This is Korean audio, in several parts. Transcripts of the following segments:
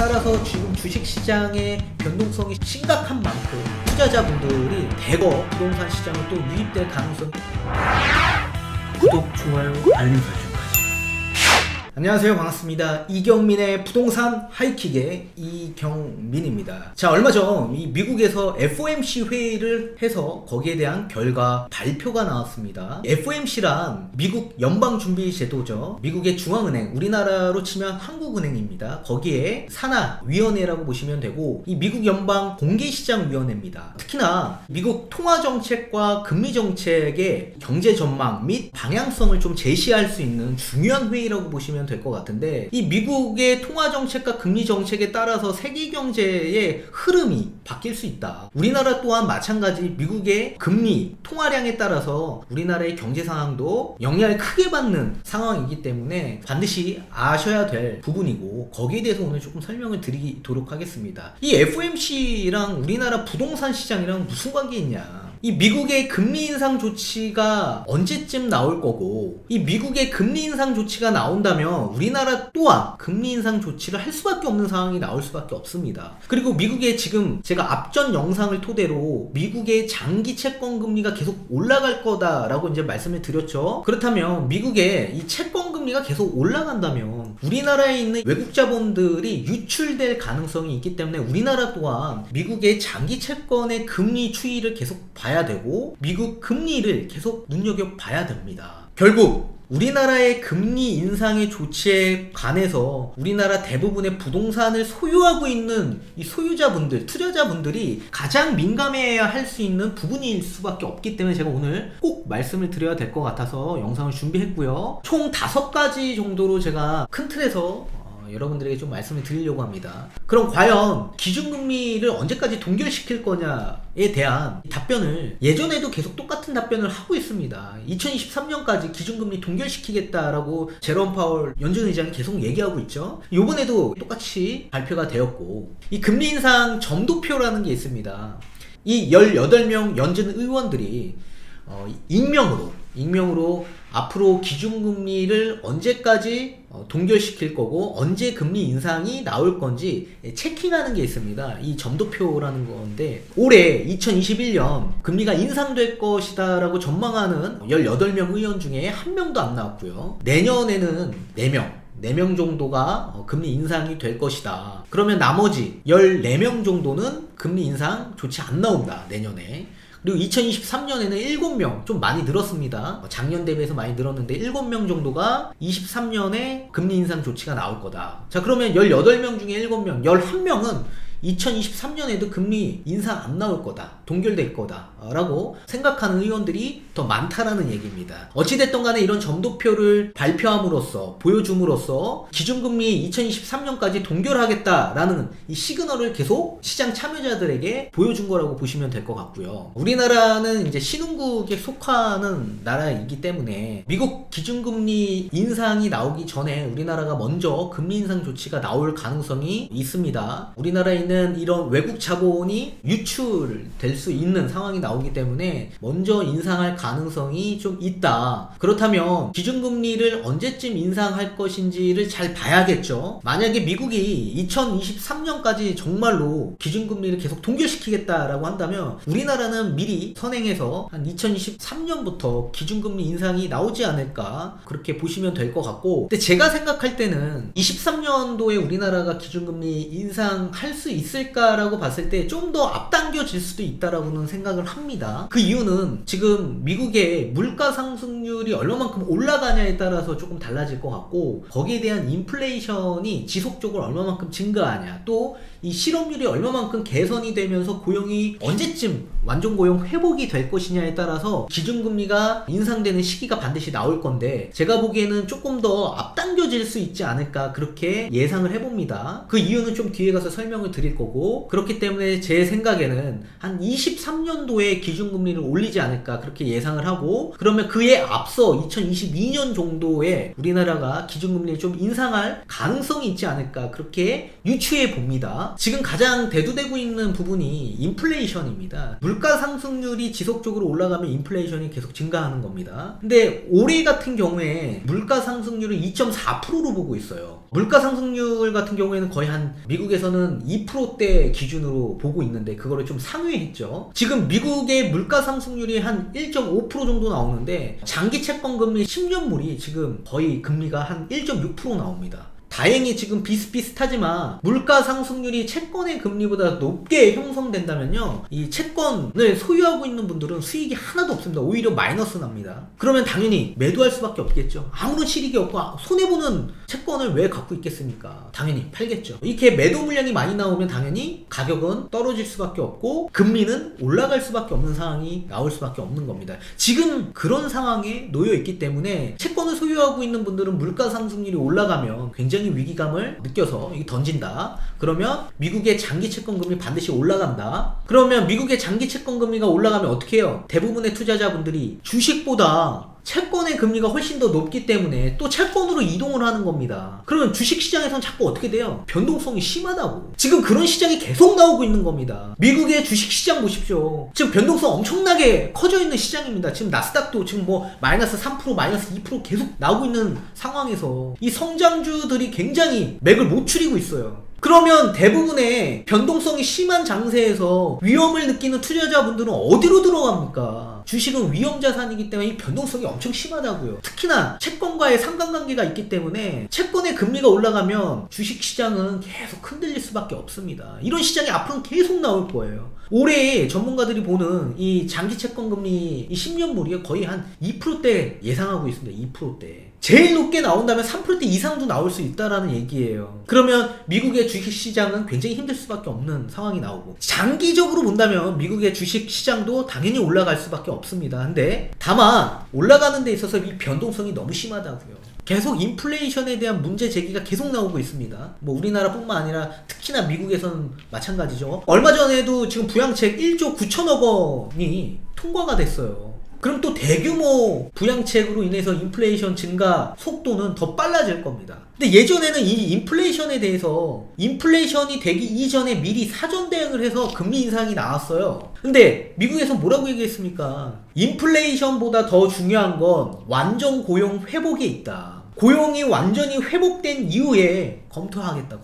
따라서 지금 주식시장의 변동성이 심각한 만큼 투자자분들이 대거 부동산 시장을 또 유입될 가능성이. 구독, 좋아요, 알림 설정까지. 안녕하세요, 반갑습니다. 이경민의 부동산 하이킥의 이경민입니다. 자, 얼마 전 이 미국에서 FOMC 회의를 해서 거기에 대한 결과 발표가 나왔습니다. FOMC란 미국 연방준비제도죠. 미국의 중앙은행, 우리나라로 치면 한국은행입니다. 거기에 산하위원회라고 보시면 되고, 이 미국 연방 공개시장위원회입니다. 특히나 미국 통화정책과 금리정책의 경제 전망 및 방향성을 좀 제시할 수 있는 중요한 회의라고 보시면 될 것 같은데, 이 미국의 통화정책과 금리정책에 따라서 세계 경제의 흐름이 바뀔 수 있다. 우리나라 또한 마찬가지 미국의 금리, 통화량에 따라서 우리나라의 경제 상황도 영향을 크게 받는 상황이기 때문에 반드시 아셔야 될 부분이고, 거기에 대해서 오늘 조금 설명을 드리도록 하겠습니다. 이 FOMC랑 우리나라 부동산 시장이랑 무슨 관계 있냐? 이 미국의 금리 인상 조치가 언제쯤 나올 거고, 이 미국의 금리 인상 조치가 나온다면 우리나라 또한 금리 인상 조치를 할 수밖에 없는 상황이 나올 수밖에 없습니다. 그리고 미국의 지금 제가 앞전 영상을 토대로 미국의 장기 채권 금리가 계속 올라갈 거다라고 이제 말씀을 드렸죠. 그렇다면 미국의 이 채권 금리가 계속 올라간다면 우리나라에 있는 외국 자본들이 유출될 가능성이 있기 때문에 우리나라 또한 미국의 장기 채권의 금리 추이를 계속 봐야 되고, 미국 금리를 계속 눈여겨봐야 됩니다. 결국 우리나라의 금리 인상의 조치에 관해서 우리나라 대부분의 부동산을 소유하고 있는 이 소유자분들, 투자자분들이 가장 민감해야 할 수 있는 부분일 수밖에 없기 때문에 제가 오늘 꼭 말씀을 드려야 될 것 같아서 영상을 준비했고요. 총 5가지 정도로 제가 큰 틀에서 여러분들에게 좀 말씀을 드리려고 합니다. 그럼 과연 기준금리를 언제까지 동결시킬 거냐에 대한 답변을 예전에도 계속 똑같은 답변을 하고 있습니다. 2023년까지 기준금리 동결시키겠다라고 제롬 파월 연준 의장이 계속 얘기하고 있죠. 이번에도 똑같이 발표가 되었고, 이 금리 인상 점도표라는 게 있습니다. 이 18명 연준 의원들이 익명으로 앞으로 기준금리를 언제까지 동결시킬 거고 언제 금리 인상이 나올 건지 체킹하는 게 있습니다. 이 점도표라는 건데, 올해 2021년 금리가 인상될 것이다 라고 전망하는 18명 의원 중에 1명도 안 나왔고요. 내년에는 4명 정도가 금리 인상이 될 것이다. 그러면 나머지 14명 정도는 금리 인상 조치 안 나온다, 내년에. 그리고 2023년에는 7명, 좀 많이 늘었습니다. 작년 대비해서 많이 늘었는데 7명 정도가 23년에 금리 인상 조치가 나올 거다. 자, 그러면 18명 중에 7명, 11명은 2023년에도 금리 인상 안 나올 거다, 동결될 거다 라고 생각하는 의원들이 더 많다라는 얘기입니다. 어찌됐든 간에 이런 점도표를 발표함으로써, 보여줌으로써 기준금리 2023년까지 동결하겠다라는 이 시그널을 계속 시장 참여자들에게 보여준 거라고 보시면 될 것 같고요. 우리나라는 이제 신흥국에 속하는 나라이기 때문에 미국 기준금리 인상이 나오기 전에 우리나라가 먼저 금리 인상 조치가 나올 가능성이 있습니다. 우리나라에 있는 이런 외국 자본이 유출될 수 있는 상황이 나오기 때문에 먼저 인상할 가능성이 좀 있다. 그렇다면 기준금리를 언제쯤 인상할 것인지를 잘 봐야겠죠. 만약에 미국이 2023년까지 정말로 기준금리를 계속 동결시키겠다라고 한다면 우리나라는 미리 선행해서 한 2023년부터 기준금리 인상이 나오지 않을까, 그렇게 보시면 될 것 같고, 근데 제가 생각할 때는 23년도에 우리나라가 기준금리 인상할 수 있을까라고 봤을 때 좀 더 앞당겨질 수도 있다라고는 생각을 합니다. 그 이유는 지금 미국의 물가 상승률이 얼마만큼 올라가냐에 따라서 조금 달라질 것 같고, 거기에 대한 인플레이션이 지속적으로 얼마만큼 증가하냐, 또 이 실업률이 얼마만큼 개선이 되면서 고용이 언제쯤 완전 고용 회복이 될 것이냐에 따라서 기준금리가 인상되는 시기가 반드시 나올 건데, 제가 보기에는 조금 더 앞당겨질 수 있지 않을까, 그렇게 예상을 해봅니다. 그 이유는 좀 뒤에 가서 설명을 드릴 거고, 그렇기 때문에 제 생각에는 한 23년도에 기준금리를 올리지 않을까, 그렇게 예상을 하고, 그러면 그에 앞서 2022년 정도에 우리나라가 기준금리를 좀 인상할 가능성이 있지 않을까, 그렇게 유추해 봅니다. 지금 가장 대두되고 있는 부분이 인플레이션입니다. 물가 상승률이 지속적으로 올라가면 인플레이션이 계속 증가하는 겁니다. 근데 올해 같은 경우에 물가 상승률을 2.4%로 보고 있어요. 물가 상승률 같은 경우에는 거의 한 미국에서는 2%대 기준으로 보고 있는데 그거를 좀 상회했죠. 지금 미국의 물가 상승률이 한 1.5% 정도 나오는데 장기 채권 금리 10년물이 지금 거의 금리가 한 1.6% 나옵니다. 다행히 지금 비슷비슷하지만 물가 상승률이 채권의 금리보다 높게 형성된다면요, 이 채권을 소유하고 있는 분들은 수익이 하나도 없습니다. 오히려 마이너스 납니다. 그러면 당연히 매도할 수밖에 없겠죠. 아무런 실익이 없고 손해보는 채권을 왜 갖고 있겠습니까? 당연히 팔겠죠. 이렇게 매도 물량이 많이 나오면 당연히 가격은 떨어질 수밖에 없고 금리는 올라갈 수밖에 없는 상황이 나올 수밖에 없는 겁니다. 지금 그런 상황에 놓여 있기 때문에 채권을 소유하고 있는 분들은 물가 상승률이 올라가면 굉장히 위기감을 느껴서 던진다. 그러면 미국의 장기 채권금리 반드시 올라간다. 그러면 미국의 장기 채권금리가 올라가면 어떻게 해요? 대부분의 투자자분들이 주식보다 채권의 금리가 훨씬 더 높기 때문에 또 채권으로 이동을 하는 겁니다. 그러면 주식시장에선 자꾸 어떻게 돼요? 변동성이 심하다고. 지금 그런 시장이 계속 나오고 있는 겁니다. 미국의 주식시장 보십시오. 지금 변동성 엄청나게 커져 있는 시장입니다. 지금 나스닥도 지금 뭐 마이너스 3%, 마이너스 2% 계속 나오고 있는 상황에서 이 성장주들이 굉장히 맥을 못 추리고 있어요. 그러면 대부분의 변동성이 심한 장세에서 위험을 느끼는 투자자분들은 어디로 들어갑니까? 주식은 위험자산이기 때문에 이 변동성이 엄청 심하다고요. 특히나 채권과의 상관관계가 있기 때문에 채권의 금리가 올라가면 주식시장은 계속 흔들릴 수밖에 없습니다. 이런 시장이 앞으로는 계속 나올 거예요. 올해 전문가들이 보는 이 장기 채권금리 이 10년물이 거의 한 2%대 예상하고 있습니다. 2%대. 제일 높게 나온다면 3% 이상도 나올 수 있다라는 얘기예요. 그러면 미국의 주식시장은 굉장히 힘들 수밖에 없는 상황이 나오고, 장기적으로 본다면 미국의 주식시장도 당연히 올라갈 수밖에 없습니다. 근데 다만 올라가는 데 있어서 이 변동성이 너무 심하다고요. 계속 인플레이션에 대한 문제 제기가 계속 나오고 있습니다. 뭐 우리나라뿐만 아니라 특히나 미국에서는 마찬가지죠. 얼마 전에도 지금 부양책 1조 9천억 원이 통과가 됐어요. 그럼 또 대규모 부양책으로 인해서 인플레이션 증가 속도는 더 빨라질 겁니다. 근데 예전에는 이 인플레이션에 대해서 인플레이션이 되기 이전에 미리 사전 대응을 해서 금리 인상이 나왔어요. 근데 미국에서 뭐라고 얘기했습니까? 인플레이션보다 더 중요한 건 완전 고용 회복에 있다. 고용이 완전히 회복된 이후에 검토하겠다.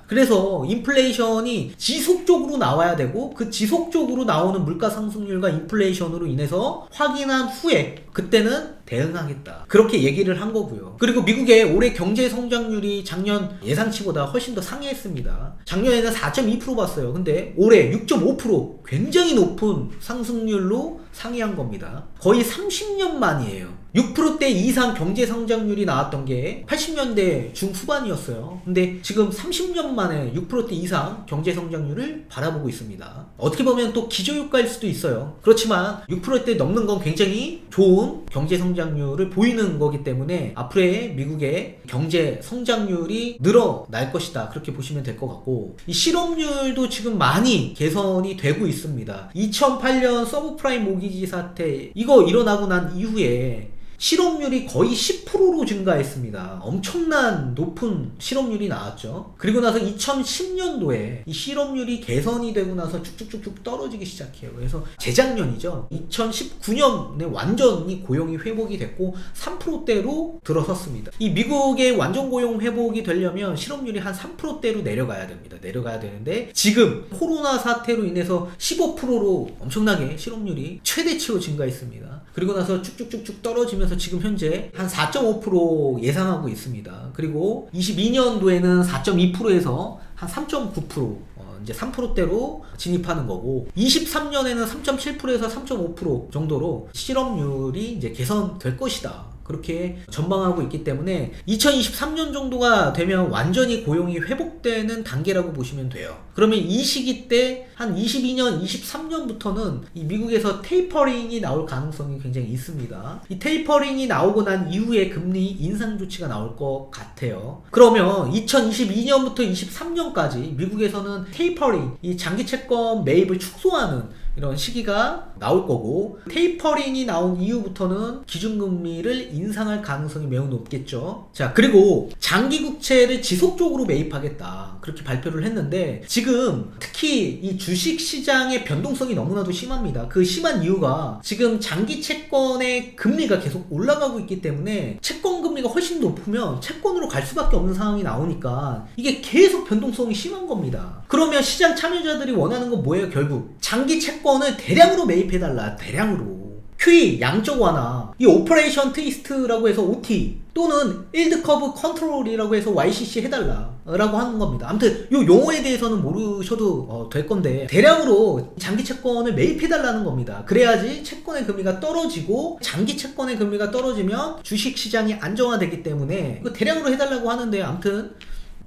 그래서 인플레이션이 지속적으로 나와야 되고, 그 지속적으로 나오는 물가 상승률과 인플레이션으로 인해서 확인한 후에 그때는 대응하겠다. 그렇게 얘기를 한 거고요. 그리고 미국의 올해 경제 성장률이 작년 예상치보다 훨씬 더 상회했습니다. 작년에는 4.2% 봤어요. 근데 올해 6.5%, 굉장히 높은 상승률로 상회한 겁니다. 거의 30년 만이에요. 6%대 이상 경제 성장률이 나왔던 게 80년대 중후반이었어요. 근데 지금 30년 만에 6%대 이상 경제 성장률을 바라보고 있습니다. 어떻게 보면 또 기저효과일 수도 있어요. 그렇지만 6%대 넘는 건 굉장히 좋은 경제 성장률을 보이는 거기 때문에 앞으로의 미국의 경제 성장률이 늘어날 것이다. 그렇게 보시면 될 것 같고, 이 실업률도 지금 많이 개선이 되고 있습니다. 2008년 서브프라임 모기지 사태 이거 일어나고 난 이후에 실업률이 거의 10%로 증가했습니다. 엄청난 높은 실업률이 나왔죠. 그리고 나서 2010년도에 이 실업률이 개선이 되고 나서 쭉쭉쭉쭉 떨어지기 시작해요. 그래서 재작년이죠. 2019년에 완전히 고용이 회복이 됐고 3%대로 들어섰습니다. 이 미국의 완전 고용 회복이 되려면 실업률이 한 3%대로 내려가야 됩니다. 내려가야 되는데 지금 코로나 사태로 인해서 15%로 엄청나게 실업률이 최대치로 증가했습니다. 그리고 나서 쭉쭉쭉쭉 떨어지면서 지금 현재 한 4.5% 예상하고 있습니다. 그리고 22년도에는 4.2%에서 한 3.9%, 이제 3%대로 진입하는 거고, 23년에는 3.7%에서 3.5% 정도로 실업률이 이제 개선될 것이다. 그렇게 전망하고 있기 때문에 2023년 정도가 되면 완전히 고용이 회복되는 단계라고 보시면 돼요. 그러면 이 시기 때 한 22년, 23년부터는 이 미국에서 테이퍼링이 나올 가능성이 굉장히 있습니다. 이 테이퍼링이 나오고 난 이후에 금리 인상 조치가 나올 것 같아요. 그러면 2022년부터 23년까지 미국에서는 테이퍼링, 이 장기 채권 매입을 축소하는 이런 시기가 나올 거고, 테이퍼링이 나온 이후부터는 기준금리를 인상할 가능성이 매우 높겠죠. 자, 그리고 장기국채를 지속적으로 매입하겠다, 그렇게 발표를 했는데, 지금 특히 이 주식시장의 변동성이 너무나도 심합니다. 그 심한 이유가 지금 장기 채권의 금리가 계속 올라가고 있기 때문에 채권 금리가 훨씬 높으면 채권으로 갈 수밖에 없는 상황이 나오니까 이게 계속 변동성이 심한 겁니다. 그러면 시장 참여자들이 원하는 건 뭐예요? 결국 장기 채권을 대량으로 매입해달라. 대량으로. QE 양적 완화, 이 오퍼레이션 트위스트라고 해서 OT 또는 일드 커브 컨트롤이라고 해서 YCC 해달라 라고 하는 겁니다. 아무튼 이 용어에 대해서는 모르셔도 될 건데, 대량으로 장기 채권을 매입해달라는 겁니다. 그래야지 채권의 금리가 떨어지고, 장기 채권의 금리가 떨어지면 주식시장이 안정화되기 때문에 대량으로 해달라고 하는데, 아무튼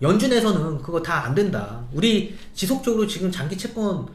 연준에서는 그거 다 안 된다. 우리 지속적으로 지금 장기 채권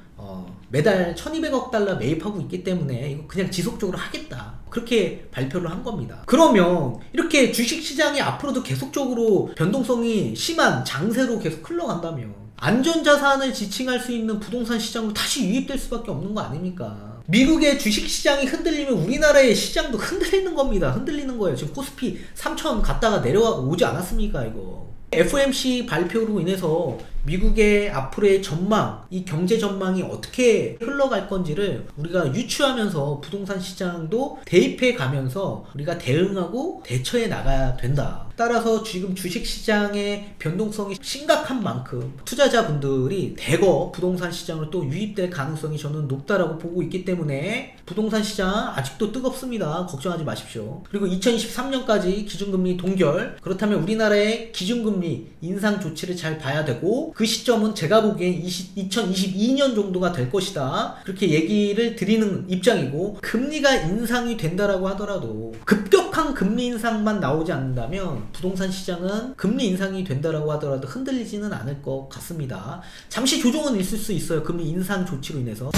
매달 1200억 달러 매입하고 있기 때문에 이거 그냥 지속적으로 하겠다, 그렇게 발표를 한 겁니다. 그러면 이렇게 주식시장이 앞으로도 계속적으로 변동성이 심한 장세로 계속 흘러간다면 안전자산을 지칭할 수 있는 부동산 시장으로 다시 유입될 수밖에 없는 거 아닙니까? 미국의 주식시장이 흔들리면 우리나라의 시장도 흔들리는 겁니다. 흔들리는 거예요. 지금 코스피 3000 갔다가 내려가고 오지 않았습니까? 이거 FOMC 발표로 인해서 미국의 앞으로의 전망, 이 경제 전망이 어떻게 흘러갈 건지를 우리가 유추하면서 부동산 시장도 대입해 가면서 우리가 대응하고 대처해 나가야 된다. 따라서 지금 주식시장의 변동성이 심각한 만큼 투자자분들이 대거 부동산 시장으로 또 유입될 가능성이 저는 높다라고 보고 있기 때문에 부동산 시장 아직도 뜨겁습니다. 걱정하지 마십시오. 그리고 2023년까지 기준금리 동결, 그렇다면 우리나라의 기준금리 인상 조치를 잘 봐야 되고, 그 시점은 제가 보기엔 2022년 정도가 될 것이다, 그렇게 얘기를 드리는 입장이고, 금리가 인상이 된다라고 하더라도 급격한 금리 인상만 나오지 않는다면 부동산 시장은 금리 인상이 된다라고 하더라도 흔들리지는 않을 것 같습니다. 잠시 조정은 있을 수 있어요, 금리 인상 조치로 인해서.